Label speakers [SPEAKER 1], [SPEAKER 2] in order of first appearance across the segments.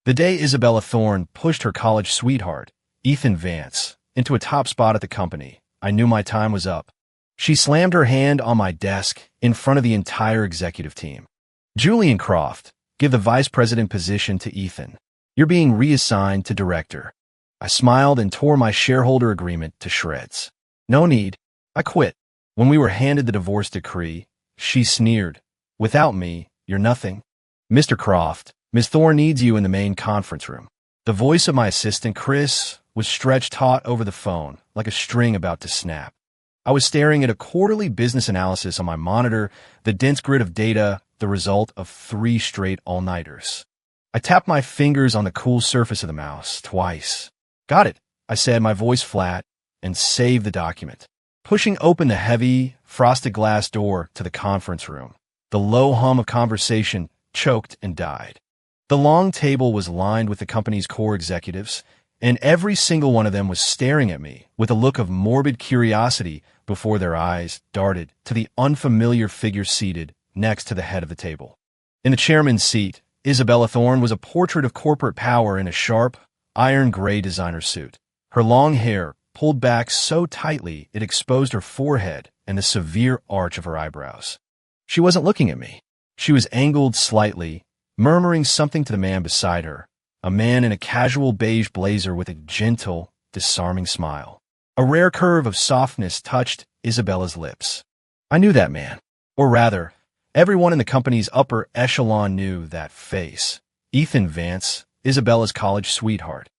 [SPEAKER 1] The day Isabella Thorne pushed her college sweetheart, Ethan Vance, into a top spot at the company, I knew my time was up. She slammed her hand on my desk in front of the entire executive team. Julian Croft, give the vice president position to Ethan. You're being reassigned to director. I smiled and tore my shareholder agreement to shreds. No need. I quit. When we were handed the divorce decree, she sneered. Without me, you're nothing. Mr. Croft, Ms. Thorne needs you in the main conference room. The voice of my assistant, Chris, was stretched taut over the phone, like a string about to snap. I was staring at a quarterly business analysis on my monitor, the dense grid of data, the result of 3 straight all-nighters. I tapped my fingers on the cool surface of the mouse twice. Got it, I said, my voice flat, and saved the document. Pushing open the heavy, frosted glass door to the conference room, the low hum of conversation choked and died. The long table was lined with the company's core executives, and every single one of them was staring at me with a look of morbid curiosity before their eyes darted to the unfamiliar figure seated next to the head of the table. In the chairman's seat, Isabella Thorne was a portrait of corporate power in a sharp, iron gray designer suit. Her long hair pulled back so tightly it exposed her forehead and the severe arch of her eyebrows. She wasn't looking at me. She was angled slightly, murmuring something to the man beside her, a man in a casual beige blazer with a gentle, disarming smile. A rare curve of softness touched Isabella's lips. I knew that man. Or rather, everyone in the company's upper echelon knew that face. Ethan Vance, Isabella's college sweetheart.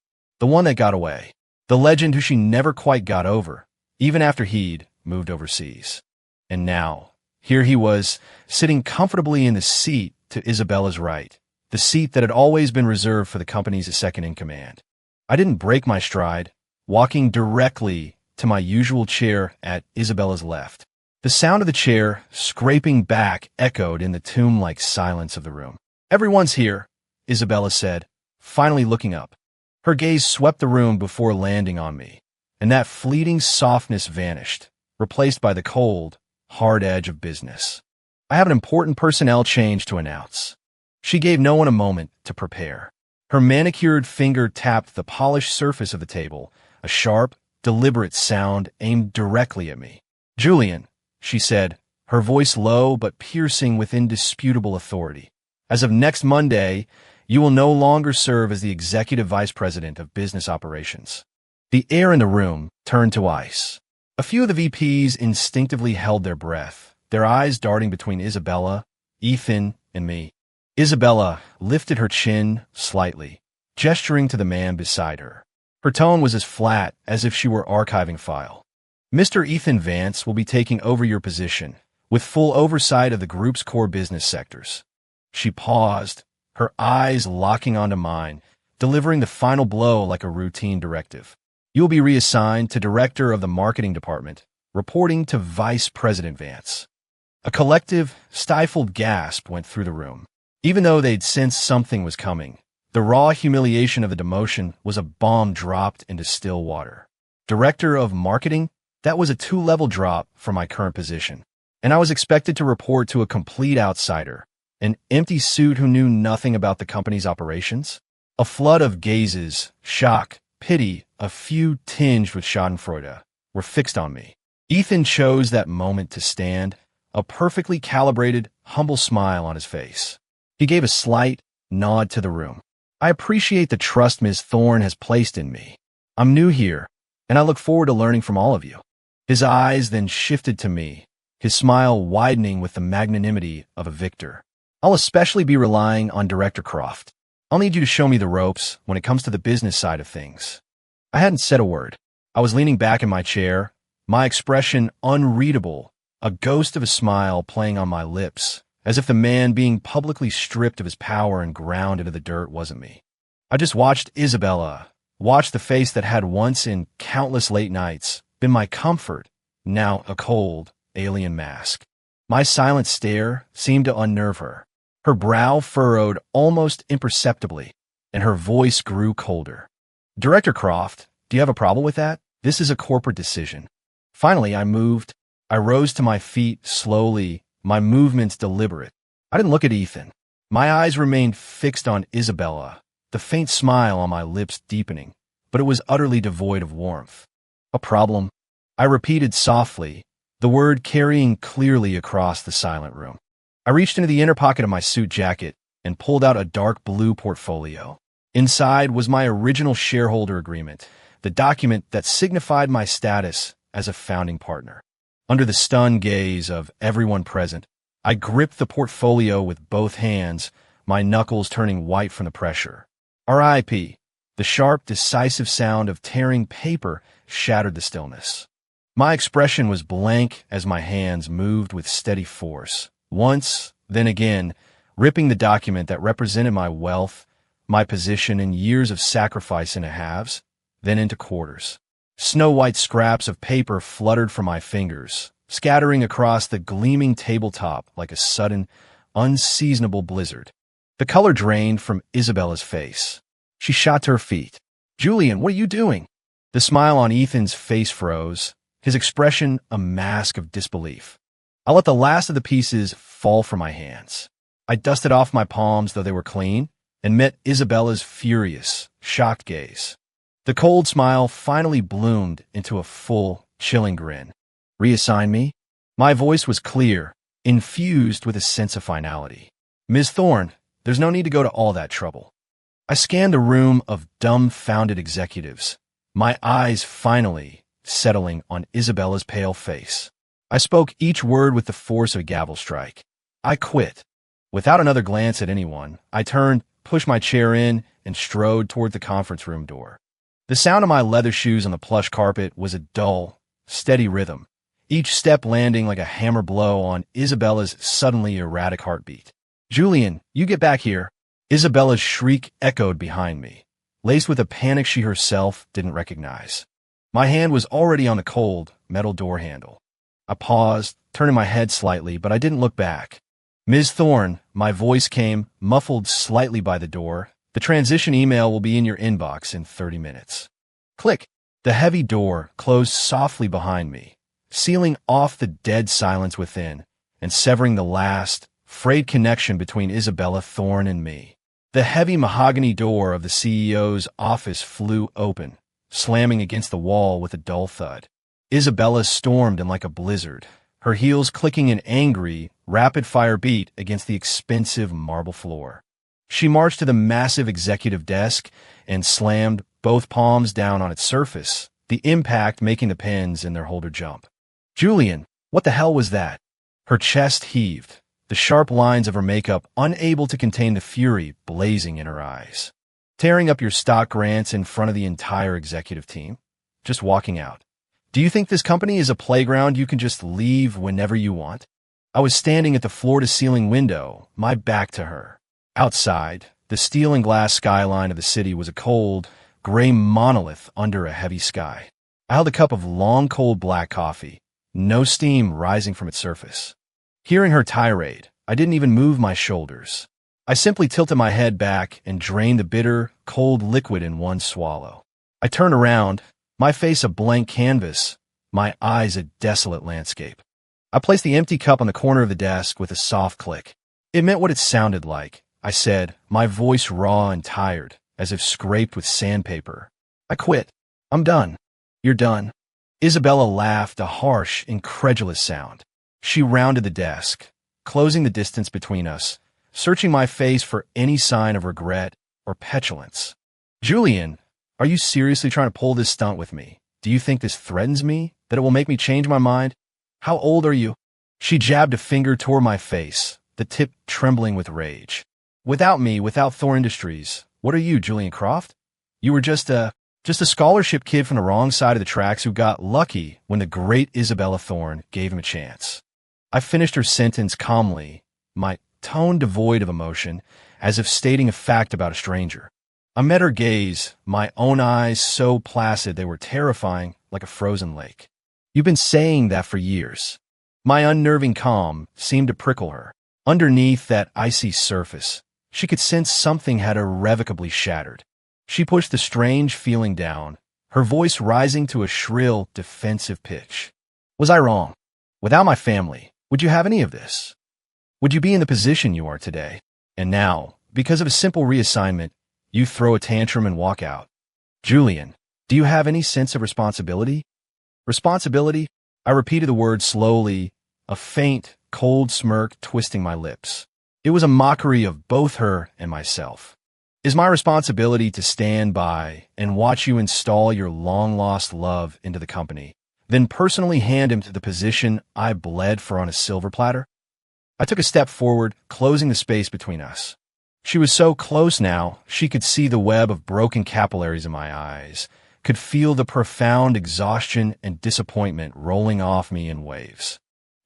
[SPEAKER 1] The one that got away. The legend who she never quite got over, even after he'd moved overseas. And now, here he was, sitting comfortably in the seat to Isabella's right, the seat that had always been reserved for the company's second-in-command. I didn't break my stride, walking directly to my usual chair at Isabella's left. The sound of the chair scraping back echoed in the tomb-like silence of the room. Everyone's here, Isabella said, finally looking up. Her gaze swept the room before landing on me, and that fleeting softness vanished, replaced by the cold, hard edge of business. I have an important personnel change to announce. She gave no one a moment to prepare. Her manicured finger tapped the polished surface of the table, a sharp, deliberate sound aimed directly at me. Julian, she said, her voice low but piercing with indisputable authority. As of next Monday, you will no longer serve as the Executive Vice President of Business Operations. The air in the room turned to ice. A few of the VPs instinctively held their breath, their eyes darting between Isabella, Ethan, and me. Isabella lifted her chin slightly, gesturing to the man beside her. Her tone was as flat as if she were archiving a file. Mr. Ethan Vance will be taking over your position, with full oversight of the group's core business sectors. She paused, her eyes locking onto mine, delivering the final blow like a routine directive. You will be reassigned to Director of the Marketing Department, reporting to Vice President Vance. A collective, stifled gasp went through the room. Even though they'd sensed something was coming, the raw humiliation of the demotion was a bomb dropped into still water. Director of Marketing? That was a 2-level drop from my current position, and I was expected to report to a complete outsider, an empty suit who knew nothing about the company's operations. A flood of gazes, shock, pity, a few tinged with schadenfreude, were fixed on me. Ethan chose that moment to stand, a perfectly calibrated, humble smile on his face. He gave a slight nod to the room. I appreciate the trust Ms. Thorne has placed in me. I'm new here, and I look forward to learning from all of you. His eyes then shifted to me, his smile widening with the magnanimity of a victor. I'll especially be relying on Director Croft. I'll need you to show me the ropes when it comes to the business side of things. I hadn't said a word. I was leaning back in my chair, my expression unreadable, a ghost of a smile playing on my lips, as if the man being publicly stripped of his power and ground into the dirt wasn't me. I just watched Isabella, watched the face that had once in countless late nights been my comfort, now a cold, alien mask. My silent stare seemed to unnerve her. Her brow furrowed almost imperceptibly, and her voice grew colder. Director Croft, do you have a problem with that? This is a corporate decision. Finally, I moved. I rose to my feet slowly, my movements deliberate. I didn't look at Ethan. My eyes remained fixed on Isabella, the faint smile on my lips deepening, but it was utterly devoid of warmth. A problem? I repeated softly, the word carrying clearly across the silent room. I reached into the inner pocket of my suit jacket and pulled out a dark blue portfolio. Inside was my original shareholder agreement, the document that signified my status as a founding partner. Under the stunned gaze of everyone present, I gripped the portfolio with both hands, my knuckles turning white from the pressure. R.I.P. The sharp, decisive sound of tearing paper shattered the stillness. My expression was blank as my hands moved with steady force, once, then again, ripping the document that represented my wealth, my position, and years of sacrifice into halves, then into quarters. Snow-white scraps of paper fluttered from my fingers, scattering across the gleaming tabletop like a sudden, unseasonable blizzard. The color drained from Isabella's face. She shot to her feet. "Julian, what are you doing?" The smile on Ethan's face froze, his expression a mask of disbelief. I let the last of the pieces fall from my hands. I dusted off my palms, though they were clean, and met Isabella's furious, shocked gaze. The cold smile finally bloomed into a full, chilling grin. "Reassign me?" My voice was clear, infused with a sense of finality. "Ms. Thorne, there's no need to go to all that trouble." I scanned the room of dumbfounded executives, my eyes finally settling on Isabella's pale face. I spoke each word with the force of a gavel strike. "I quit." Without another glance at anyone, I turned, pushed my chair in, and strode toward the conference room door. The sound of my leather shoes on the plush carpet was a dull, steady rhythm, each step landing like a hammer blow on Isabella's suddenly erratic heartbeat. "Julian, you get back here." Isabella's shriek echoed behind me, laced with a panic she herself didn't recognize. My hand was already on the cold, metal door handle. I paused, turning my head slightly, but I didn't look back. "Ms. Thorne," my voice came, muffled slightly by the door. "The transition email will be in your inbox in 30 minutes. Click. The heavy door closed softly behind me, sealing off the dead silence within and severing the last, frayed connection between Isabella Thorne and me. The heavy mahogany door of the CEO's office flew open, slamming against the wall with a dull thud. Isabella stormed in like a blizzard, her heels clicking an angry, rapid-fire beat against the expensive marble floor. She marched to the massive executive desk and slammed both palms down on its surface, the impact making the pens in their holder jump. "Julian, what the hell was that?" Her chest heaved, the sharp lines of her makeup unable to contain the fury blazing in her eyes. "Tearing up your stock grants in front of the entire executive team? Just walking out. Do you think this company is a playground you can just leave whenever you want?" I was standing at the floor-to-ceiling window, my back to her. Outside, the steel and glass skyline of the city was a cold, gray monolith under a heavy sky. I held a cup of long, cold black coffee, no steam rising from its surface. Hearing her tirade, I didn't even move my shoulders. I simply tilted my head back and drained the bitter, cold liquid in one swallow. I turned around, my face a blank canvas, my eyes a desolate landscape. I placed the empty cup on the corner of the desk with a soft click. It meant what it sounded like, I said, my voice raw and tired, as if scraped with sandpaper. "I quit. I'm done." "You're done." Isabella laughed, a harsh, incredulous sound. She rounded the desk, closing the distance between us, searching my face for any sign of regret or petulance. "Julian, are you seriously trying to pull this stunt with me? Do you think this threatens me? That it will make me change my mind? How old are you?" She jabbed a finger toward my face, the tip trembling with rage. "Without me, without Thor Industries, what are you, Julian Croft? You were just a scholarship kid from the wrong side of the tracks who got lucky when the great Isabella Thorne gave him a chance." I finished her sentence calmly, my tone devoid of emotion, as if stating a fact about a stranger. I met her gaze, my own eyes so placid they were terrifying, like a frozen lake. "You've been saying that for years." My unnerving calm seemed to prickle her. Underneath that icy surface, she could sense something had irrevocably shattered. She pushed the strange feeling down, her voice rising to a shrill, defensive pitch. "Was I wrong? Without my family, would you have any of this? Would you be in the position you are today? And now, because of a simple reassignment, You throw a tantrum and walk out. Julian, do you have any sense of responsibility? Responsibility? I repeated the word slowly, a faint, cold smirk twisting my lips. It was a mockery of both her and myself. Is my responsibility to stand by and watch you install your long-lost love into the company, then personally hand him to the position I bled for on a silver platter? I took a step forward, closing the space between us. She was so close now, she could see the web of broken capillaries in my eyes, could feel the profound exhaustion and disappointment rolling off me in waves.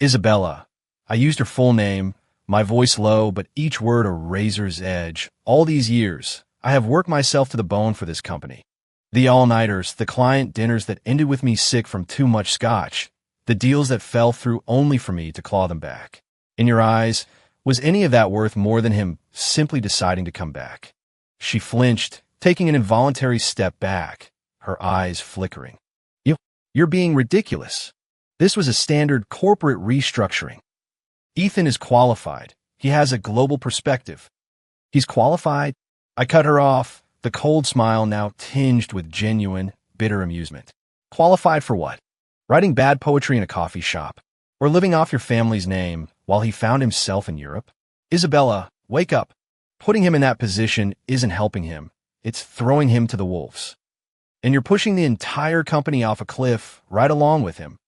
[SPEAKER 1] Isabella. I used her full name, my voice low, but each word a razor's edge. All these years, I have worked myself to the bone for this company. The all-nighters, the client dinners that ended with me sick from too much scotch, the deals that fell through only for me to claw them back. In your eyes, was any of that worth more than him simply deciding to come back? She flinched, taking an involuntary step back, her eyes flickering. You're being ridiculous. This was a standard corporate restructuring. Ethan is qualified. He has a global perspective. He's qualified? I cut her off, the cold smile now tinged with genuine, bitter amusement. Qualified for what? Writing bad poetry in a coffee shop? Or living off your family's name while he found himself in Europe? Isabella, wake up. Putting him in that position isn't helping him. It's throwing him to the wolves. And you're pushing the entire company off a cliff right along with him.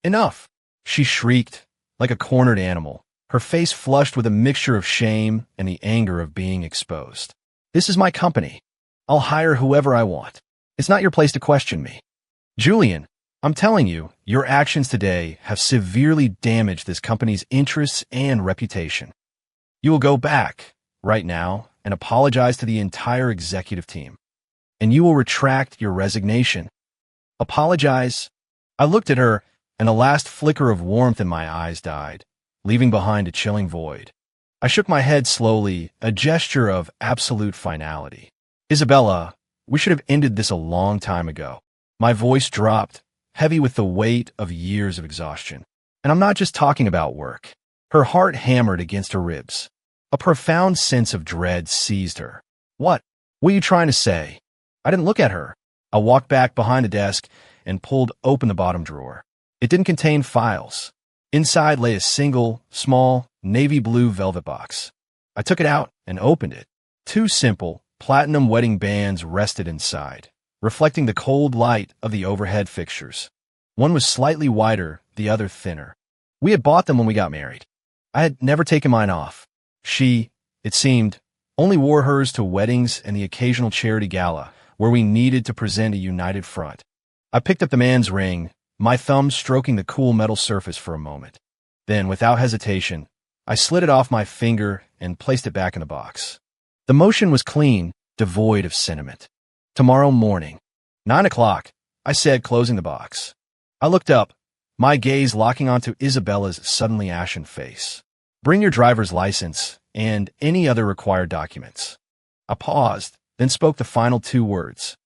[SPEAKER 1] Enough! She shrieked, like a cornered animal, her face flushed with a mixture of shame and the anger of being exposed. This is my company. I'll hire whoever I want. It's not your place to question me. Julian, I'm telling you, your actions today have severely damaged this company's interests and reputation. You will go back, right now, and apologize to the entire executive team. And you will retract your resignation. Apologize? I looked at her, and the last flicker of warmth in my eyes died, leaving behind a chilling void. I shook my head slowly, a gesture of absolute finality. Isabella, we should have ended this a long time ago. My voice dropped, heavy with the weight of years of exhaustion. And I'm not just talking about work. Her heart hammered against her ribs. A profound sense of dread seized her. What were you trying to say? I didn't look at her. I walked back behind the desk and pulled open the bottom drawer. It didn't contain files. Inside lay a single, small, navy blue velvet box. I took it out and opened it. Two simple, platinum wedding bands rested inside, reflecting the cold light of the overhead fixtures. One was slightly wider, the other thinner. We had bought them when we got married. I had never taken mine off. She, it seemed, only wore hers to weddings and the occasional charity gala, where we needed to present a united front. I picked up the man's ring, my thumb stroking the cool metal surface for a moment. Then, without hesitation, I slid it off my finger and placed it back in the box. The motion was clean, devoid of sentiment. Tomorrow morning. 9 o'clock, I said, closing the box. I looked up, my gaze locking onto Isabella's suddenly ashen face. Bring your driver's license and any other required documents. I paused, then spoke the final two words.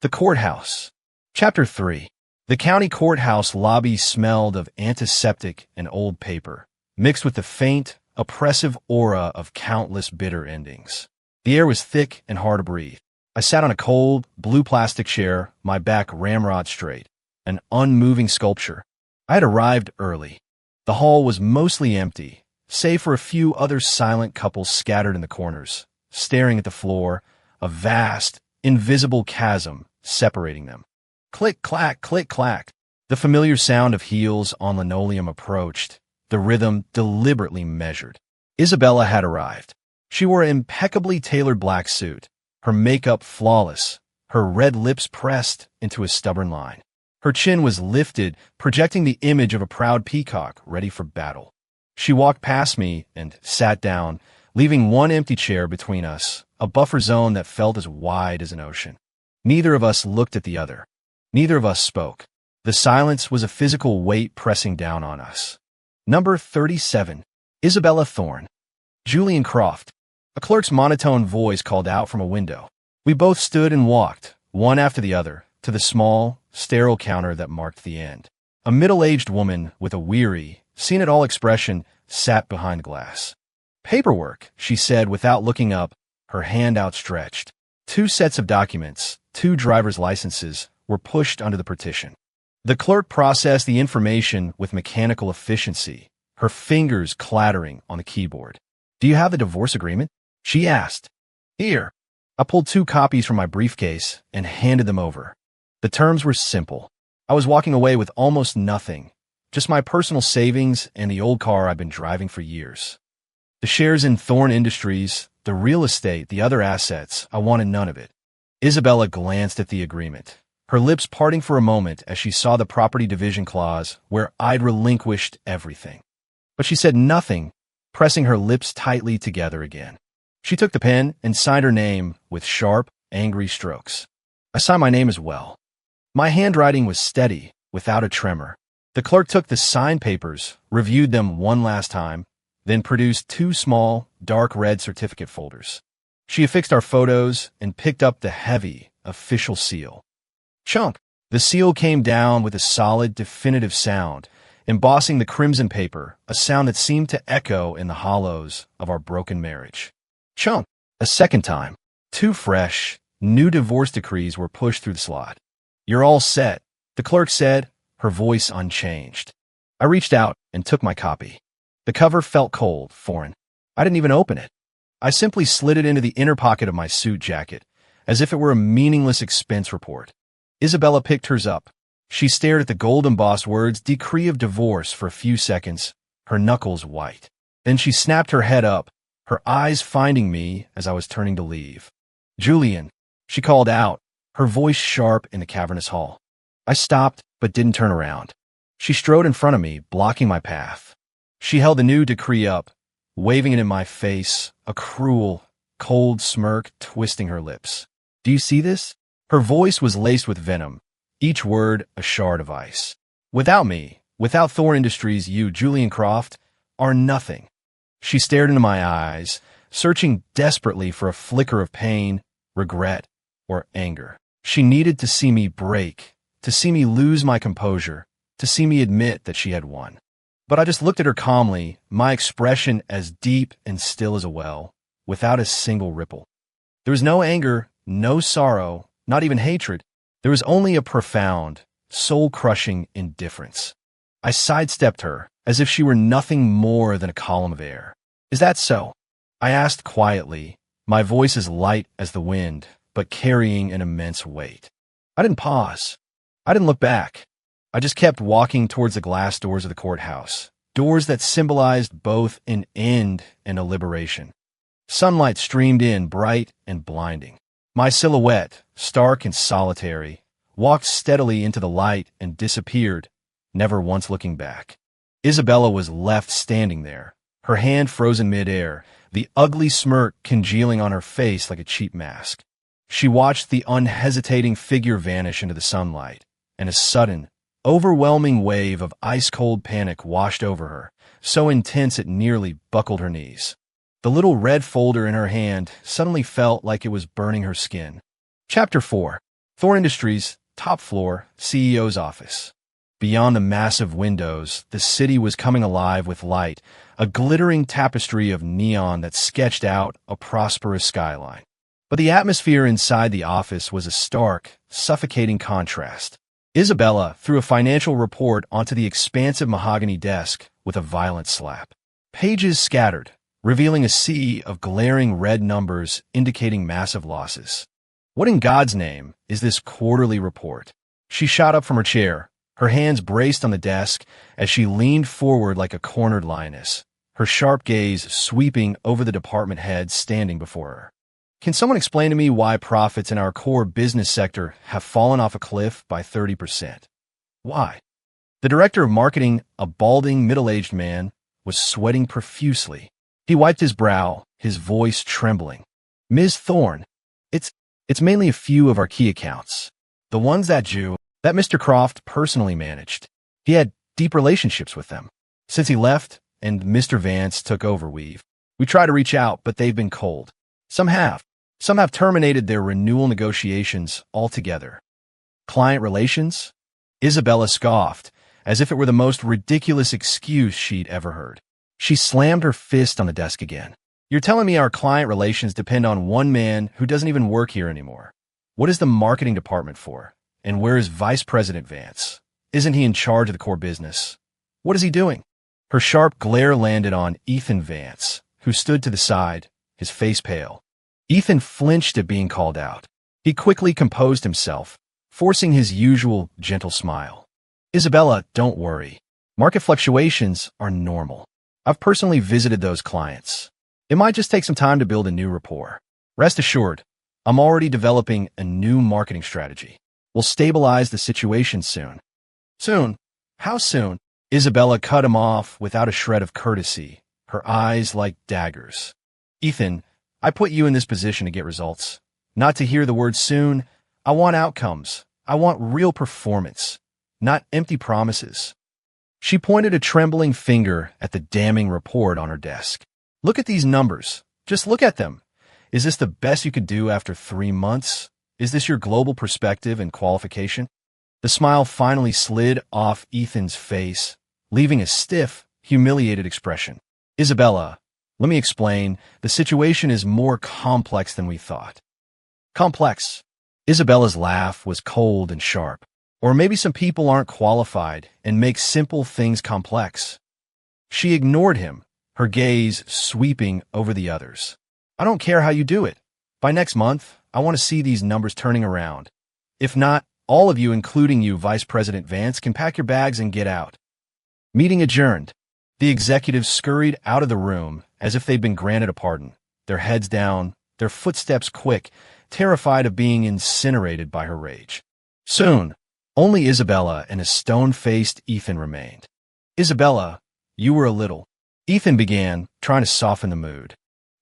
[SPEAKER 1] The courthouse. Chapter 3. The county courthouse lobby smelled of antiseptic and old paper, mixed with the faint, oppressive aura of countless bitter endings. The air was thick and hard to breathe. I sat on a cold, blue plastic chair, my back ramrod straight, an unmoving sculpture. I had arrived early. The hall was mostly empty, save for a few other silent couples scattered in the corners, staring at the floor, a vast, invisible chasm separating them. Click, clack, click, clack. The familiar sound of heels on linoleum approached, the rhythm deliberately measured. Isabella had arrived. She wore an impeccably tailored black suit, her makeup flawless, her red lips pressed into a stubborn line. Her chin was lifted, projecting the image of a proud peacock ready for battle. She walked past me and sat down, leaving one empty chair between us, a buffer zone that felt as wide as an ocean. Neither of us looked at the other. Neither of us spoke. The silence was a physical weight pressing down on us. Number 37. Isabella Thorne. Julian Croft. A clerk's monotone voice called out from a window. We both stood and walked, one after the other, to the small, sterile counter that marked the end. A middle-aged woman with a weary, seen-it-all expression sat behind glass. Paperwork, she said without looking up, her hand outstretched. 2 sets of documents, 2 driver's licenses, were pushed under the partition. The clerk processed the information with mechanical efficiency, her fingers clattering on the keyboard. "Do you have the divorce agreement?" she asked. "Here." I pulled 2 copies from my briefcase and handed them over. The terms were simple. I was walking away with almost nothing, just my personal savings and the old car I've been driving for years. The shares in Thorn Industries, the real estate, the other assets, I wanted none of it. Isabella glanced at the agreement, her lips parting for a moment as she saw the property division clause where I'd relinquished everything. But she said nothing, pressing her lips tightly together again. She took the pen and signed her name with sharp, angry strokes. I signed my name as well. My handwriting was steady, without a tremor. The clerk took the signed papers, reviewed them one last time, then produced 2 small, dark red certificate folders. She affixed our photos and picked up the heavy, official seal. Chunk! The seal came down with a solid, definitive sound, embossing the crimson paper, a sound that seemed to echo in the hollows of our broken marriage. Chunk! A second time. 2 fresh, new divorce decrees were pushed through the slot. "You're all set," the clerk said, her voice unchanged. I reached out and took my copy. The cover felt cold, foreign. I didn't even open it. I simply slid it into the inner pocket of my suit jacket, as if it were a meaningless expense report. Isabella picked hers up. She stared at the gold-embossed words, "Decree of Divorce," for a few seconds, her knuckles white. Then she snapped her head up, her eyes finding me as I was turning to leave. "Julian," she called out, her voice sharp in the cavernous hall. I stopped, but didn't turn around. She strode in front of me, blocking my path. She held the new decree up, waving it in my face, a cruel, cold smirk twisting her lips. "Do you see this?" Her voice was laced with venom, each word a shard of ice. "Without me, without Thorn Industries, you, Julian Croft, are nothing." She stared into my eyes, searching desperately for a flicker of pain, regret, or anger. She needed to see me break, to see me lose my composure, to see me admit that she had won. But I just looked at her calmly, my expression as deep and still as a well, without a single ripple. There was no anger, no sorrow, not even hatred. There was only a profound, soul-crushing indifference. I sidestepped her, as if she were nothing more than a column of air. "Is that so?" I asked quietly, my voice as light as the wind, but carrying an immense weight. I didn't pause. I didn't look back. I just kept walking towards the glass doors of the courthouse, doors that symbolized both an end and a liberation. Sunlight streamed in, bright and blinding. My silhouette, stark and solitary, walked steadily into the light and disappeared, never once looking back. Isabella was left standing there, her hand frozen mid-air, the ugly smirk congealing on her face like a cheap mask. She watched the unhesitating figure vanish into the sunlight, and a sudden, overwhelming wave of ice-cold panic washed over her, so intense it nearly buckled her knees. The little red folder in her hand suddenly felt like it was burning her skin. Chapter 4. Thorn Industries, top floor, CEO's office. Beyond the massive windows, the city was coming alive with light, a glittering tapestry of neon that sketched out a prosperous skyline. But the atmosphere inside the office was a stark, suffocating contrast. Isabella threw a financial report onto the expansive mahogany desk with a violent slap. Pages scattered, revealing a sea of glaring red numbers indicating massive losses. What in God's name is this quarterly report? She shot up from her chair, her hands braced on the desk as she leaned forward like a cornered lioness, her sharp gaze sweeping over the department heads standing before her. "Can someone explain to me why profits in our core business sector have fallen off a cliff by 30%? Why?" The director of marketing, a balding, middle-aged man, was sweating profusely. He wiped his brow, his voice trembling. "Ms. Thorne, it's mainly a few of our key accounts. The ones that Mr. Croft personally managed. He had deep relationships with them. Since he left and Mr. Vance took over, we tried to reach out, but they've been cold. Some have terminated their renewal negotiations altogether." "Client relations?" Isabella scoffed, as if it were the most ridiculous excuse she'd ever heard. She slammed her fist on the desk again. You're telling me our client relations depend on one man who doesn't even work here anymore. What is the marketing department for? And where is Vice President Vance? Isn't he in charge of the core business? What is he doing? Her sharp glare landed on Ethan Vance, who stood to the side, his face pale. Ethan flinched at being called out. He quickly composed himself, forcing his usual gentle smile. Isabella, don't worry. Market fluctuations are normal. I've personally visited those clients. It might just take some time to build a new rapport. Rest assured, I'm already developing a new marketing strategy. We'll stabilize the situation soon. Soon? How soon? Isabella cut him off without a shred of courtesy, her eyes like daggers. Ethan, I put you in this position to get results. Not to hear the word soon. I want outcomes. I want real performance, not empty promises. She pointed a trembling finger at the damning report on her desk. Look at these numbers. Just look at them. Is this the best you could do after 3 months? Is this your global perspective and qualification? The smile finally slid off Ethan's face, leaving a stiff, humiliated expression. Isabella, let me explain. The situation is more complex than we thought. Complex. Isabella's laugh was cold and sharp. Or maybe some people aren't qualified and make simple things complex. She ignored him, her gaze sweeping over the others. I don't care how you do it. By next month, I want to see these numbers turning around. If not, all of you, including you, Vice President Vance, can pack your bags and get out. Meeting adjourned. The executives scurried out of the room as if they'd been granted a pardon, their heads down, their footsteps quick, terrified of being incinerated by her rage. Soon, only Isabella and a stone-faced Ethan remained. Isabella, you were a little. Ethan began, trying to soften the mood.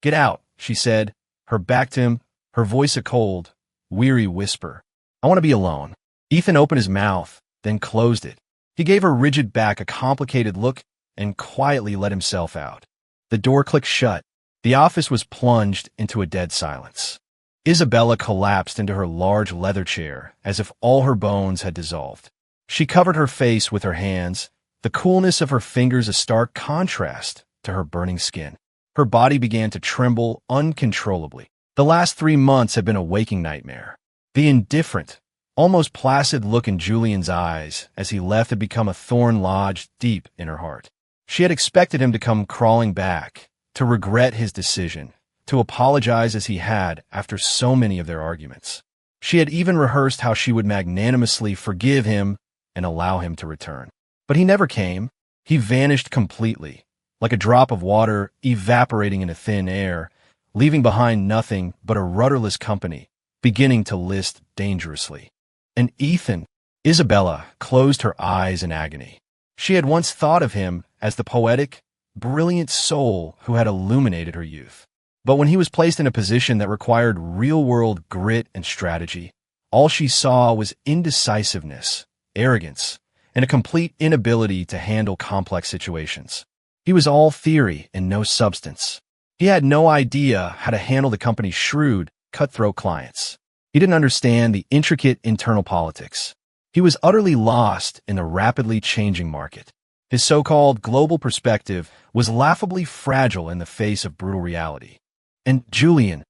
[SPEAKER 1] Get out, she said, her back to him, her voice a cold, weary whisper. I want to be alone. Ethan opened his mouth, then closed it. He gave her rigid back a complicated look and quietly let himself out. The door clicked shut. The office was plunged into a dead silence. Isabella collapsed into her large leather chair as if all her bones had dissolved. She covered her face with her hands, the coolness of her fingers a stark contrast to her burning skin. Her body began to tremble uncontrollably. The last 3 months had been a waking nightmare. The indifferent, almost placid look in Julian's eyes as he left had become a thorn lodged deep in her heart. She had expected him to come crawling back, to regret his decision, to apologize as he had after so many of their arguments. She had even rehearsed how she would magnanimously forgive him and allow him to return. But he never came. He vanished completely, like a drop of water evaporating into thin air, leaving behind nothing but a rudderless company, beginning to list dangerously. And Ethan, Isabella closed her eyes in agony. She had once thought of him as the poetic, brilliant soul who had illuminated her youth. But when he was placed in a position that required real-world grit and strategy, all she saw was indecisiveness, arrogance, and a complete inability to handle complex situations. He was all theory and no substance. He had no idea how to handle the company's shrewd, cutthroat clients. He didn't understand the intricate internal politics. He was utterly lost in the rapidly changing market. His so-called global perspective was laughably fragile in the face of brutal reality. And Julian,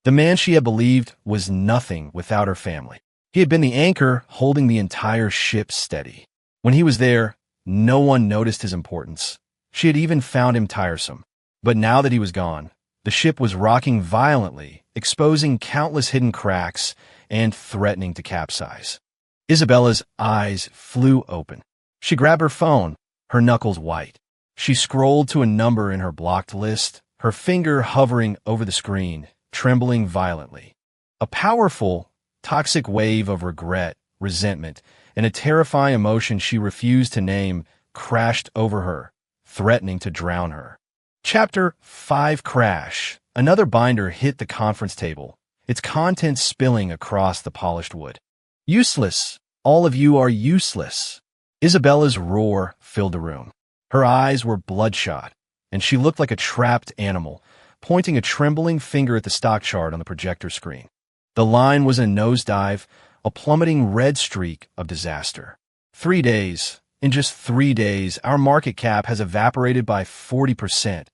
[SPEAKER 1] the man she had believed was nothing without her family. He had been the anchor holding the entire ship steady. When he was there, no one noticed his importance. She had even found him tiresome. But now that he was gone, the ship was rocking violently, exposing countless hidden cracks and threatening to capsize. Isabella's eyes flew open. She grabbed her phone, her knuckles white. She scrolled to a number in her blocked list, her finger hovering over the screen, trembling violently. A powerful, toxic wave of regret, resentment, and a terrifying emotion she refused to name crashed over her, threatening to drown her. Chapter 5 Crash. Another binder hit the conference table, its contents spilling across the polished wood. Useless. All of you are useless. Isabella's roar filled the room. Her eyes were bloodshot, and she looked like a trapped animal, pointing a trembling finger at the stock chart on the projector screen. The line was a nosedive, a plummeting red streak of disaster. 3 days. In just 3 days, our market cap has evaporated by 40%.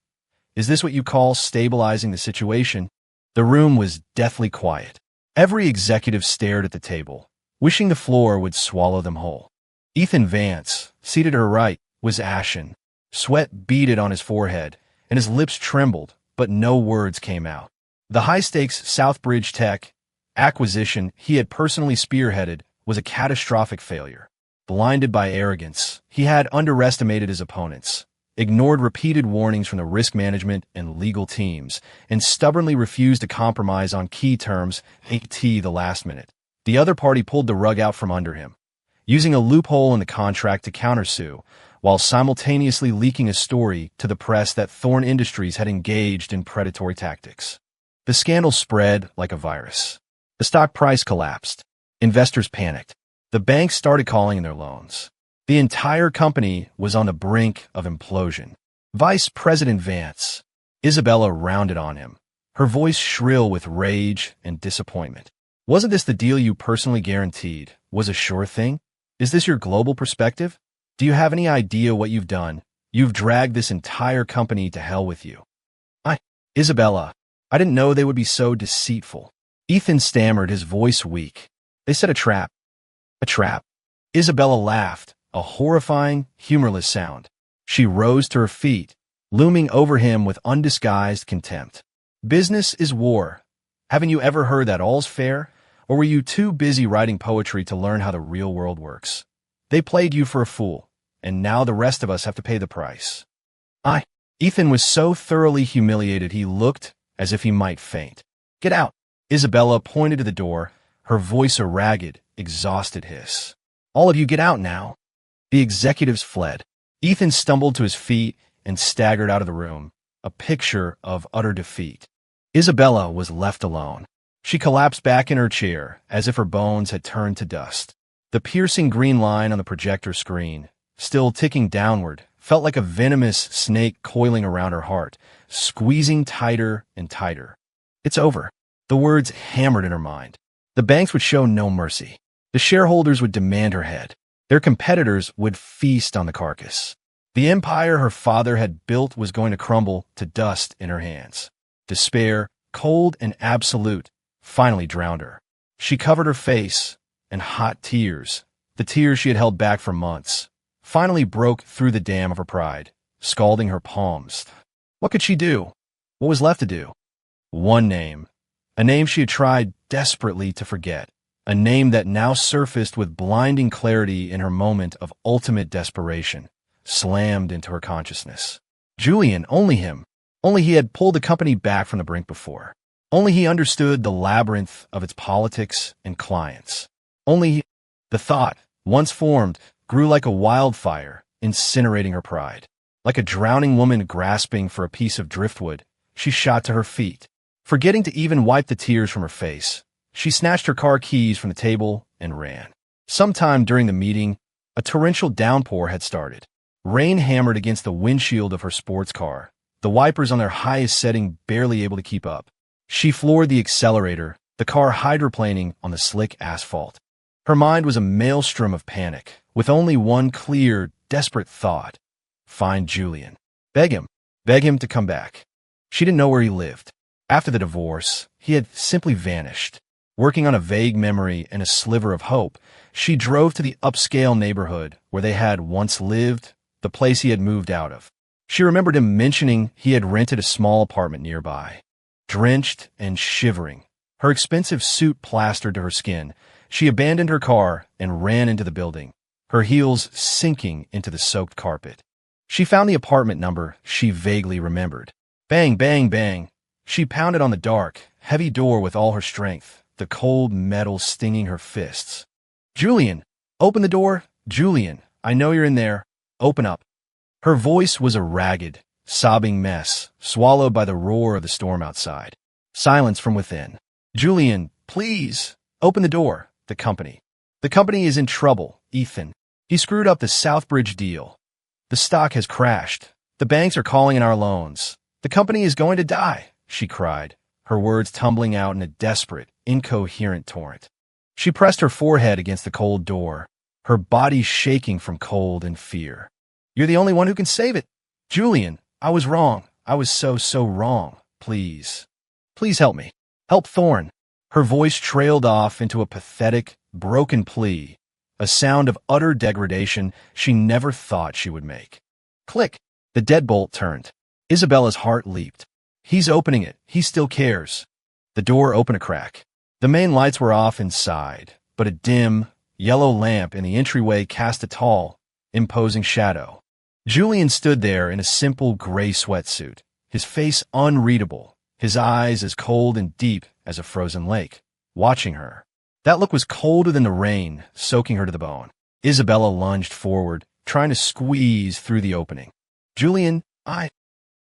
[SPEAKER 1] Is this what you call stabilizing the situation? The room was deathly quiet. Every executive stared at the table, wishing the floor would swallow them whole. Ethan Vance, seated at her right, was ashen. Sweat beaded on his forehead, and his lips trembled, but no words came out. The high-stakes Southbridge Tech acquisition he had personally spearheaded was a catastrophic failure. Blinded by arrogance, he had underestimated his opponents, ignored repeated warnings from the risk management and legal teams, and stubbornly refused to compromise on key terms at the last minute. The other party pulled the rug out from under him, using a loophole in the contract to countersue, while simultaneously leaking a story to the press that Thorne Industries had engaged in predatory tactics. The scandal spread like a virus. The stock price collapsed. Investors panicked. The banks started calling in their loans. The entire company was on the brink of implosion. Vice President Vance, Isabella rounded on him, her voice shrill with rage and disappointment. Wasn't this the deal you personally guaranteed was a sure thing? Is this your global perspective? Do you have any idea what you've done? You've dragged this entire company to hell with you. Isabella, I didn't know they would be so deceitful. Ethan stammered, his voice weak. They set a trap. A trap. Isabella laughed, a horrifying, humorless sound. She rose to her feet, looming over him with undisguised contempt. Business is war. Haven't you ever heard that all's fair? Or were you too busy writing poetry to learn how the real world works? They played you for a fool, and now the rest of us have to pay the price. Ethan was so thoroughly humiliated he looked as if he might faint. Get out! Isabella pointed to the door, her voice a ragged, exhausted hiss. All of you get out now. The executives fled. Ethan stumbled to his feet and staggered out of the room, a picture of utter defeat. Isabella was left alone. She collapsed back in her chair as if her bones had turned to dust. The piercing green line on the projector screen, still ticking downward, felt like a venomous snake coiling around her heart, squeezing tighter and tighter. It's over. The words hammered in her mind. The banks would show no mercy. The shareholders would demand her head. Their competitors would feast on the carcass. The empire her father had built was going to crumble to dust in her hands. Despair, cold and absolute, finally drowned her. She covered her face, and hot tears, the tears she had held back for months, finally broke through the dam of her pride, scalding her palms. What could she do? What was left to do? One name. A name she had tried desperately to forget. A name that now surfaced with blinding clarity in her moment of ultimate desperation, slammed into her consciousness. Julian, only him. Only he had pulled the company back from the brink before. Only he understood the labyrinth of its politics and clients. The thought, once formed, grew like a wildfire, incinerating her pride. Like a drowning woman grasping for a piece of driftwood, she shot to her feet. Forgetting to even wipe the tears from her face, she snatched her car keys from the table and ran. Sometime during the meeting, a torrential downpour had started. Rain hammered against the windshield of her sports car, the wipers on their highest setting barely able to keep up. She floored the accelerator, the car hydroplaning on the slick asphalt. Her mind was a maelstrom of panic, with only one clear, desperate thought. Find Julian. Beg him to come back. She didn't know where he lived. After the divorce, he had simply vanished. Working on a vague memory and a sliver of hope, she drove to the upscale neighborhood where they had once lived, the place he had moved out of. She remembered him mentioning he had rented a small apartment nearby. Drenched and shivering, her expensive suit plastered to her skin, she abandoned her car and ran into the building, her heels sinking into the soaked carpet. She found the apartment number she vaguely remembered. Bang, bang, bang. She pounded on the dark, heavy door with all her strength, the cold metal stinging her fists. Julian, open the door. Julian, I know you're in there. Open up. Her voice was a ragged, sobbing mess, swallowed by the roar of the storm outside. Silence from within. Julian, please, open the door. The company is in trouble, Ethan. He screwed up the Southbridge deal. The stock has crashed. The banks are calling in our loans. The company is going to die, she cried, her words tumbling out in a desperate, incoherent torrent. She pressed her forehead against the cold door, her body shaking from cold and fear. You're the only one who can save it. Julian, I was wrong. I was so wrong. Please. Please help me. Help Thorn. Her voice trailed off into a pathetic, broken plea, a sound of utter degradation she never thought she would make. Click. The deadbolt turned. Isabella's heart leaped. He's opening it. He still cares. The door opened a crack. The main lights were off inside, but a dim, yellow lamp in the entryway cast a tall, imposing shadow. Julian stood there in a simple gray sweatsuit, his face unreadable, his eyes as cold and deep as a frozen lake, watching her. That look was colder than the rain, soaking her to the bone. Isabella lunged forward, trying to squeeze through the opening. Julian,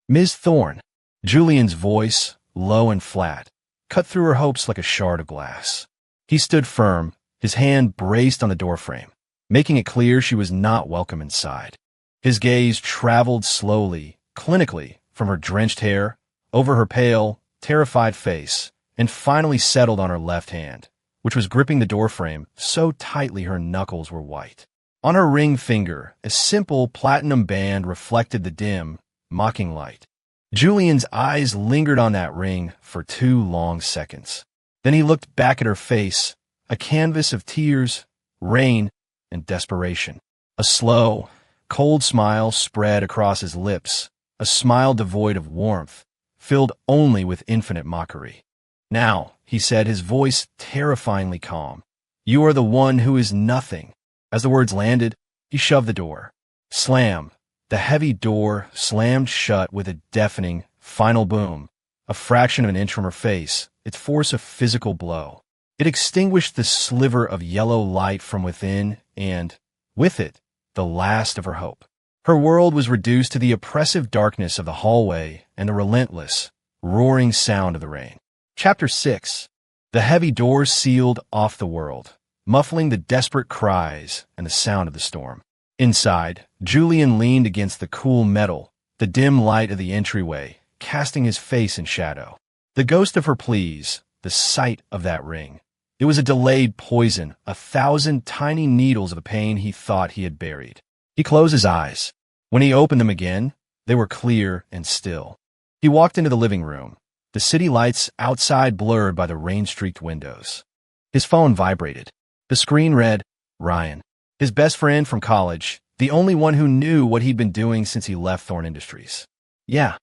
[SPEAKER 1] Ms. Thorn. Julian's voice, low and flat, cut through her hopes like a shard of glass. He stood firm, his hand braced on the doorframe, making it clear she was not welcome inside. His gaze traveled slowly, clinically, from her drenched hair, over her pale, terrified face, and finally settled on her left hand, which was gripping the doorframe so tightly her knuckles were white. On her ring finger, a simple platinum band reflected the dim, mocking light. Julian's eyes lingered on that ring for 2 long seconds. Then he looked back at her face, a canvas of tears, rain, and desperation. A slow, cold smile spread across his lips, a smile devoid of warmth, filled only with infinite mockery. Now, he said, his voice terrifyingly calm, you are the one who is nothing. As the words landed, he shoved the door. Slam. The heavy door slammed shut with a deafening, final boom, a fraction of an inch from her face, its force a physical blow. It extinguished the sliver of yellow light from within and, with it, the last of her hope. Her world was reduced to the oppressive darkness of the hallway and the relentless, roaring sound of the rain. Chapter 6. The heavy door sealed off the world, muffling the desperate cries and the sound of the storm. Inside, Julian leaned against the cool metal, the dim light of the entryway, casting his face in shadow. The ghost of her pleas, the sight of that ring. It was a delayed poison, 1,000 tiny needles of the pain he thought he had buried. He closed his eyes. When he opened them again, they were clear and still. He walked into the living room, the city lights outside blurred by the rain-streaked windows. His phone vibrated. The screen read, Ryan. His best friend from college, the only one who knew what he'd been doing since he left Thorn Industries. Yeah.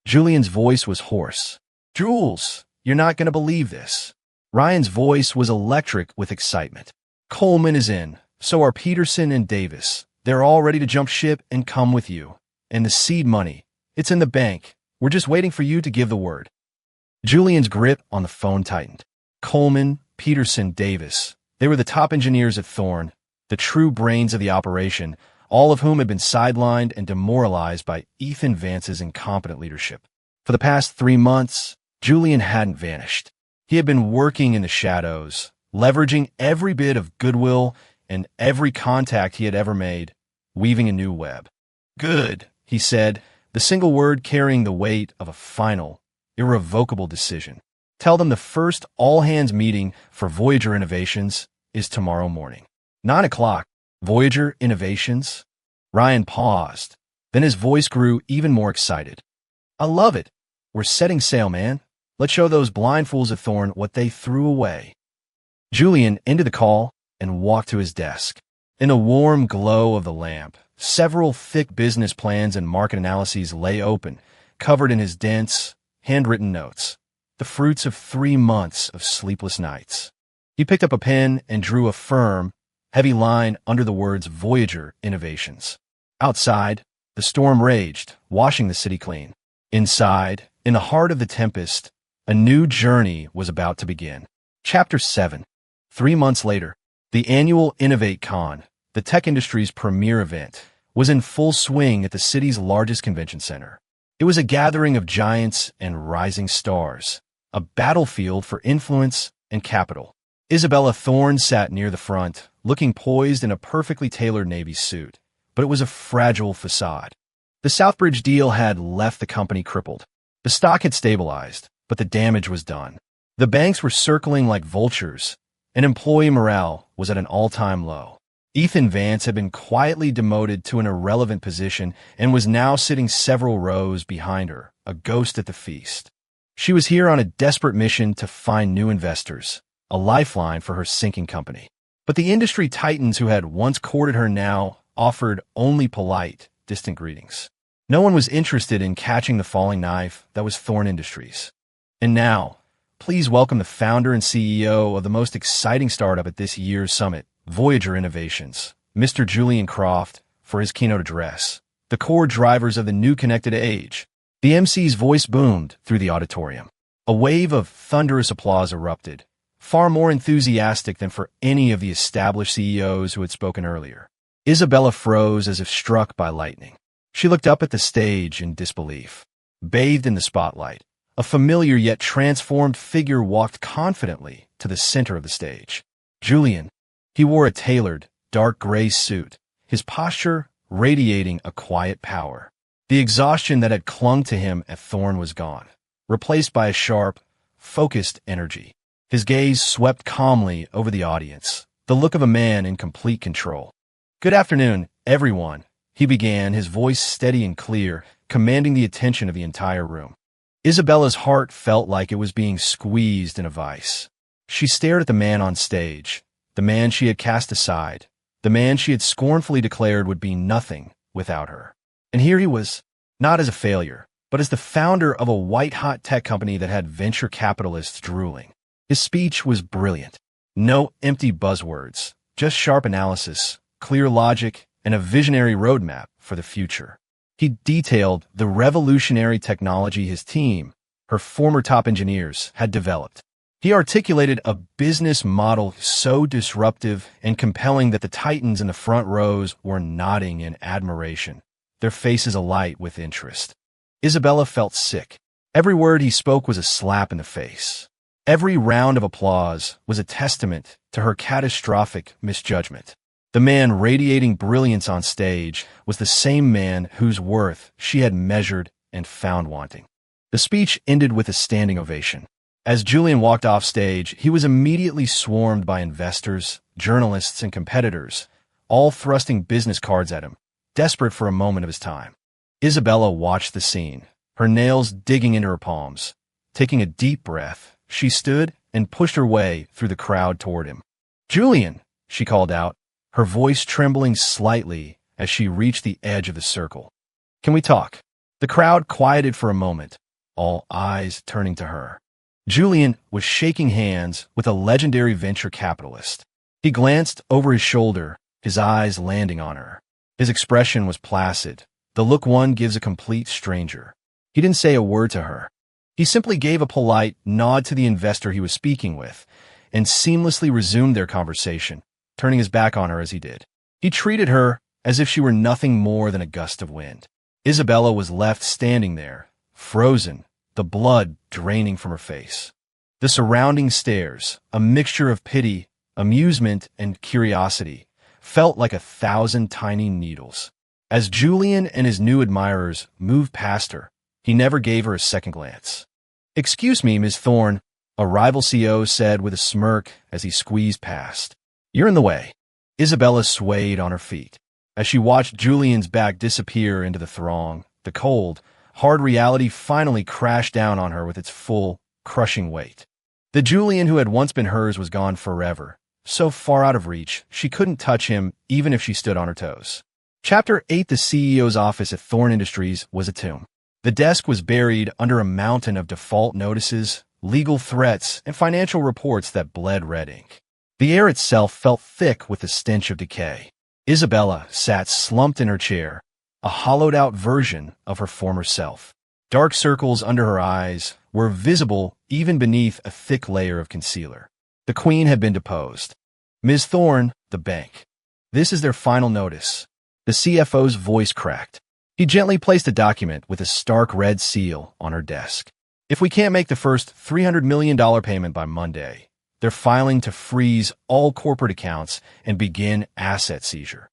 [SPEAKER 1] Julian's voice was hoarse. Jules, you're not going to believe this. Ryan's voice was electric with excitement. Coleman is in, so are Peterson and Davis. They're all ready to jump ship and come with you. And the seed money, it's in the bank. We're just waiting for you to give the word. Julian's grip on the phone tightened. Coleman, Peterson, Davis. They were the top engineers at Thorn, the true brains of the operation, all of whom had been sidelined and demoralized by Ethan Vance's incompetent leadership. For the past 3 months, Julian hadn't vanished. He had been working in the shadows, leveraging every bit of goodwill and every contact he had ever made, weaving a new web. Good, he said, the single word carrying the weight of a final, irrevocable decision. Tell them the first all-hands meeting for Voyager Innovations is tomorrow morning. 9 o'clock. Voyager Innovations? Ryan paused. Then his voice grew even more excited. I love it. We're setting sail, man. Let's show those blind fools at Thorn what they threw away. Julian ended the call and walked to his desk. In a warm glow of the lamp, several thick business plans and market analyses lay open, covered in his dense, handwritten notes, the fruits of 3 months of sleepless nights. He picked up a pen and drew a firm, heavy line under the words Voyager Innovations. Outside, the storm raged, washing the city clean. Inside, in the heart of the tempest, a new journey was about to begin. Chapter 7. 3 months later, the annual Innovate Con, the tech industry's premier event, was in full swing at the city's largest convention center. It was a gathering of giants and rising stars, a battlefield for influence and capital. Isabella Thorn sat near the front, looking poised in a perfectly tailored Navy suit, but it was a fragile facade. The Southbridge deal had left the company crippled. The stock had stabilized, but the damage was done. The banks were circling like vultures, and employee morale was at an all-time low. Ethan Vance had been quietly demoted to an irrelevant position and was now sitting several rows behind her, a ghost at the feast. She was here on a desperate mission to find new investors, a lifeline for her sinking company. But the industry titans who had once courted her now offered only polite, distant greetings. No one was interested in catching the falling knife that was Thorne Industries. And now, please welcome the founder and CEO of the most exciting startup at this year's summit, Voyager Innovations, Mr. Julian Croft, for his keynote address. The core drivers of the new connected age. The MC's voice boomed through the auditorium. A wave of thunderous applause erupted, far more enthusiastic than for any of the established CEOs who had spoken earlier. Isabella froze as if struck by lightning. She looked up at the stage in disbelief. Bathed in the spotlight, a familiar yet transformed figure walked confidently to the center of the stage. Julian. He wore a tailored, dark gray suit, his posture radiating a quiet power. The exhaustion that had clung to him at Thorne was gone, replaced by a sharp, focused energy. His gaze swept calmly over the audience, the look of a man in complete control. "Good afternoon, everyone," he began, his voice steady and clear, commanding the attention of the entire room. Isabella's heart felt like it was being squeezed in a vice. She stared at the man on stage, the man she had cast aside, the man she had scornfully declared would be nothing without her. And here he was, not as a failure, but as the founder of a white-hot tech company that had venture capitalists drooling. His speech was brilliant. No empty buzzwords, just sharp analysis, clear logic, and a visionary roadmap for the future. He detailed the revolutionary technology his team, her former top engineers, had developed. He articulated a business model so disruptive and compelling that the titans in the front rows were nodding in admiration, their faces alight with interest. Isabella felt sick. Every word he spoke was a slap in the face. Every round of applause was a testament to her catastrophic misjudgment. The man radiating brilliance on stage was the same man whose worth she had measured and found wanting. The speech ended with a standing ovation. As Julian walked off stage, he was immediately swarmed by investors, journalists, and competitors, all thrusting business cards at him, desperate for a moment of his time. Isabella watched the scene, her nails digging into her palms. Taking a deep breath, she stood and pushed her way through the crowd toward him. "Julian," she called out, her voice trembling slightly as she reached the edge of the circle. "Can we talk?" The crowd quieted for a moment, all eyes turning to her. Julian was shaking hands with a legendary venture capitalist. He glanced over his shoulder, his eyes landing on her. His expression was placid, the look one gives a complete stranger. He didn't say a word to her. He simply gave a polite nod to the investor he was speaking with and seamlessly resumed their conversation, turning his back on her as he did. He treated her as if she were nothing more than a gust of wind. Isabella was left standing there, frozen, the blood draining from her face. The surrounding stares, a mixture of pity, amusement, and curiosity, felt like 1,000 tiny needles. As Julian and his new admirers moved past her, he never gave her a second glance. "Excuse me, Ms. Thorne," a rival CEO said with a smirk as he squeezed past. "You're in the way." Isabella swayed on her feet. As she watched Julian's back disappear into the throng, the cold, hard reality finally crashed down on her with its full, crushing weight. The Julian who had once been hers was gone forever, so far out of reach, she couldn't touch him even if she stood on her toes. Chapter 8. The CEO's office at Thorne Industries was a tomb. The desk was buried under a mountain of default notices, legal threats, and financial reports that bled red ink. The air itself felt thick with the stench of decay. Isabella sat slumped in her chair, a hollowed-out version of her former self. Dark circles under her eyes were visible even beneath a thick layer of concealer. The Queen had been deposed. "Ms. Thorne, the bank. This is their final notice." The CFO's voice cracked. He gently placed a document with a stark red seal on her desk. "If we can't make the first $300 million payment by Monday, they're filing to freeze all corporate accounts and begin asset seizure."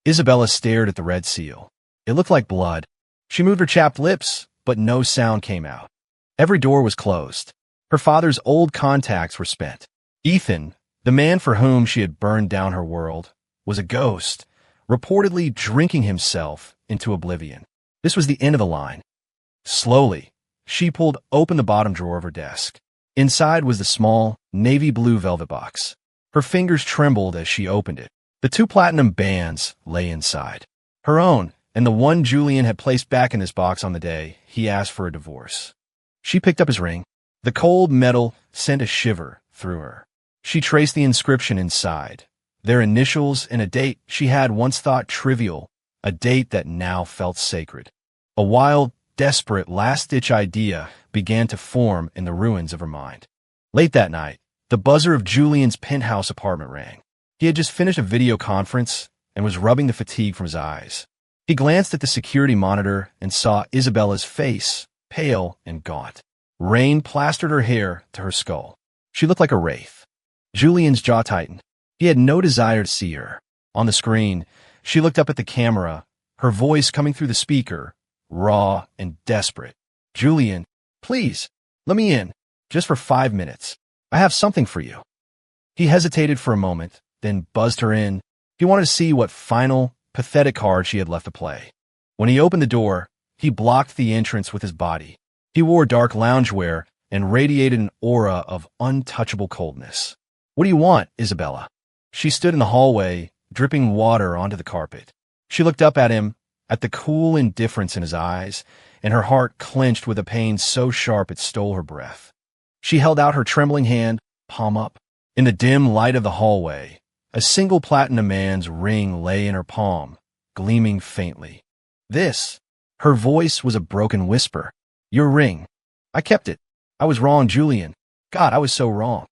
[SPEAKER 1] Isabella stared at the red seal. It looked like blood. She moved her chapped lips, but no sound came out. Every door was closed. Her father's old contacts were spent. Ethan, the man for whom she had burned down her world, was a ghost, reportedly drinking himself into oblivion. This was the end of the line. Slowly, She pulled open the bottom drawer of her desk. Inside was the small, navy blue velvet box. Her fingers trembled as she opened it. The 2 platinum bands lay inside. Her own, and the one Julian had placed back in this box on the day he asked for a divorce. She picked up his ring. The cold metal sent a shiver through her. She traced the inscription inside, their initials and a date she had once thought trivial, a date that now felt sacred. A wild, desperate, last-ditch idea began to form in the ruins of her mind. Late that night, the buzzer of Julian's penthouse apartment rang. He had just finished a video conference and was rubbing the fatigue from his eyes. He glanced at the security monitor and saw Isabella's face, pale and gaunt. Rain plastered her hair to her skull. She looked like a wraith. Julian's jaw tightened. He had no desire to see her. On the screen, she looked up at the camera, her voice coming through the speaker, raw and desperate. "Julian, please, let me in, just for 5 minutes. I have something for you." He hesitated for a moment, then buzzed her in. He wanted to see what final, pathetic card she had left to play. When he opened the door, he blocked the entrance with his body. He wore dark loungewear and radiated an aura of untouchable coldness. "What do you want, Isabella?" She stood in the hallway, dripping water onto the carpet. She looked up at him, at the cool indifference in his eyes, and her heart clenched with a pain so sharp it stole her breath. She held out her trembling hand, palm up. In the dim light of the hallway, a single platinum man's ring lay in her palm, gleaming faintly. "This." Her voice was a broken whisper. "Your ring. I kept it. I was wrong, Julian. God, I was so wrong."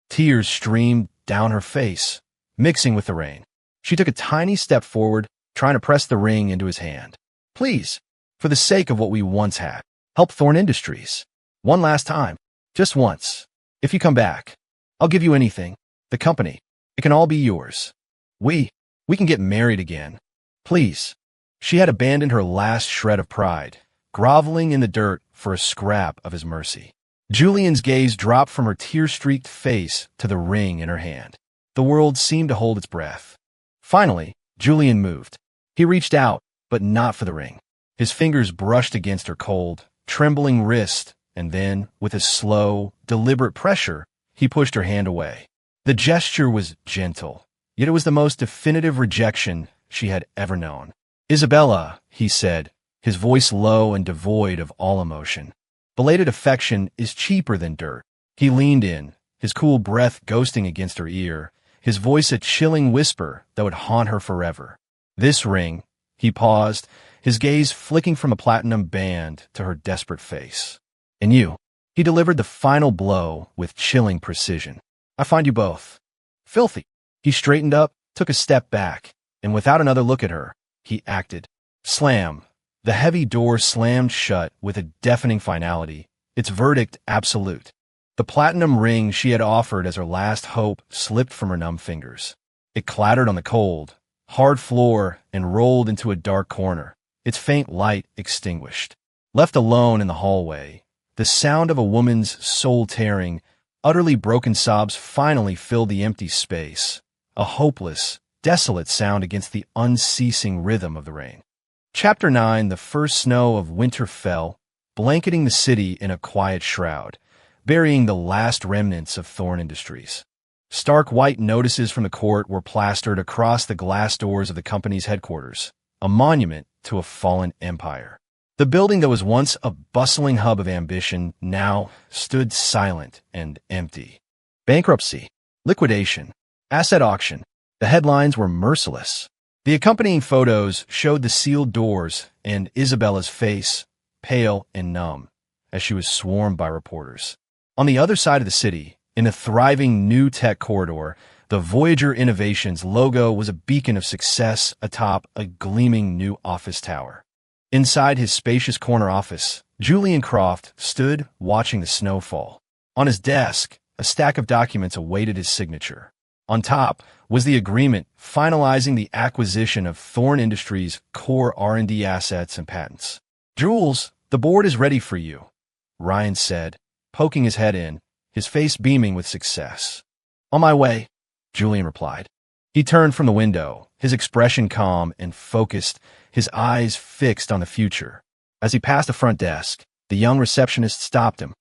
[SPEAKER 1] Tears streamed down her face, mixing with the rain. She took a tiny step forward, trying to press the ring into his hand. "Please, for the sake of what we once had, help Thorn Industries. One last time. Just once. If you come back, I'll give you anything. The company. It can all be yours. We can get married again. Please." She had abandoned her last shred of pride, groveling in the dirt for a scrap of his mercy. Julian's gaze dropped from her tear-streaked face to the ring in her hand. The world seemed to hold its breath. Finally, Julian moved. He reached out, but not for the ring. His fingers brushed against her cold, trembling wrist, and then, with a slow, deliberate pressure, he pushed her hand away. The gesture was gentle, yet it was the most definitive rejection she had ever known. "Isabella," he said, his voice low and devoid of all emotion. "Belated affection is cheaper than dirt." He leaned in, his cool breath ghosting against her ear, his voice a chilling whisper that would haunt her forever. "This ring." He paused, his gaze flicking from a platinum band to her desperate face. "And you." He delivered the final blow with chilling precision. "I find you both filthy." He straightened up, took a step back, and without another look at her, he acted. Slam. The heavy door slammed shut with a deafening finality, its verdict absolute. The platinum ring she had offered as her last hope slipped from her numb fingers. It clattered on the cold, hard floor and rolled into a dark corner, its faint light extinguished. Left alone in the hallway, the sound of a woman's soul-tearing, utterly broken sobs finally filled the empty space, a hopeless, desolate sound against the unceasing rhythm of the rain. Chapter 9. The first snow of winter fell, blanketing the city in a quiet shroud, burying the last remnants of Thorn Industries. Stark white notices from the court were plastered across the glass doors of the company's headquarters, a monument to a fallen empire. The building that was once a bustling hub of ambition now stood silent and empty. Bankruptcy, liquidation, asset auction. The headlines were merciless. The accompanying photos showed the sealed doors and Isabella's face, pale and numb, as she was swarmed by reporters. On the other side of the city, in a thriving new tech corridor, the Voyager Innovations logo was a beacon of success atop a gleaming new office tower. Inside his spacious corner office, Julian Croft stood watching the snow fall. On his desk, a stack of documents awaited his signature. On top was the agreement finalizing the acquisition of Thorn Industries' core R&D assets and patents. "Jules, the board is ready for you," Ryan said, poking his head in, his face beaming with success. "On my way," Julian replied. He turned from the window, his expression calm and focused, his eyes fixed on the future. As he passed the front desk, The young receptionist stopped him.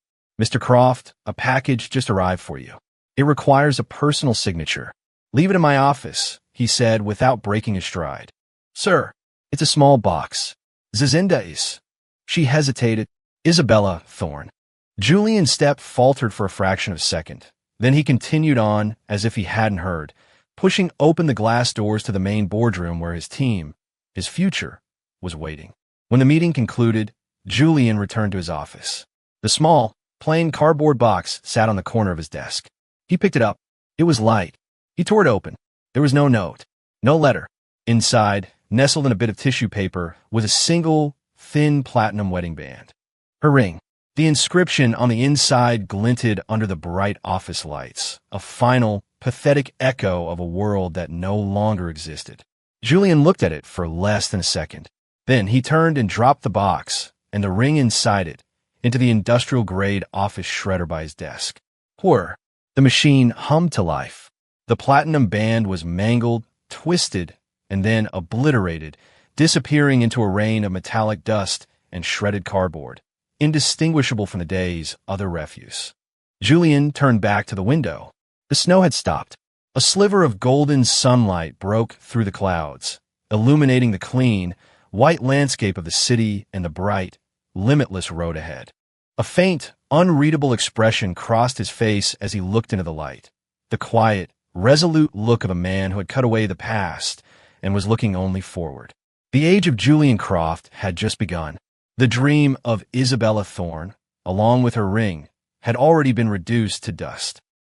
[SPEAKER 1] "Mr. Croft, a package just arrived for you. It requires a personal signature. Leave it in my office," he said without breaking his stride. "Sir, it's a small box. Zazinda is." She hesitated. "Isabella Thorne." Julian's step faltered for a fraction of a second. Then he continued on as if he hadn't heard, pushing open the glass doors to the main boardroom where his team, his future, was waiting. When the meeting concluded, Julian returned to his office. The small, plain cardboard box sat on the corner of his desk. He picked it up. It was light. He tore it open. There was no note, no letter. Inside, nestled in a bit of tissue paper, was a single, thin platinum wedding band. Her ring. The inscription on the inside glinted under the bright office lights, a final, pathetic echo of a world that no longer existed. Julian looked at it for less than a second. Then he turned and dropped the box, and the ring inside it, into the industrial-grade office shredder by his desk. Whir! The machine hummed to life. The platinum band was mangled, twisted, and then obliterated, disappearing into a rain of metallic dust and shredded cardboard, indistinguishable from the day's other refuse. Julian turned back to the window. The snow had stopped. A sliver of golden sunlight broke through the clouds, illuminating the clean, white landscape of the city and the bright, limitless road ahead. A faint, unreadable expression crossed his face as he looked into the light. The quiet, resolute look of a man who had cut away the past and was looking only forward. The age of Julian Croft had just begun. The dream of Isabella Thorne, along with her ring, had already been reduced to dust.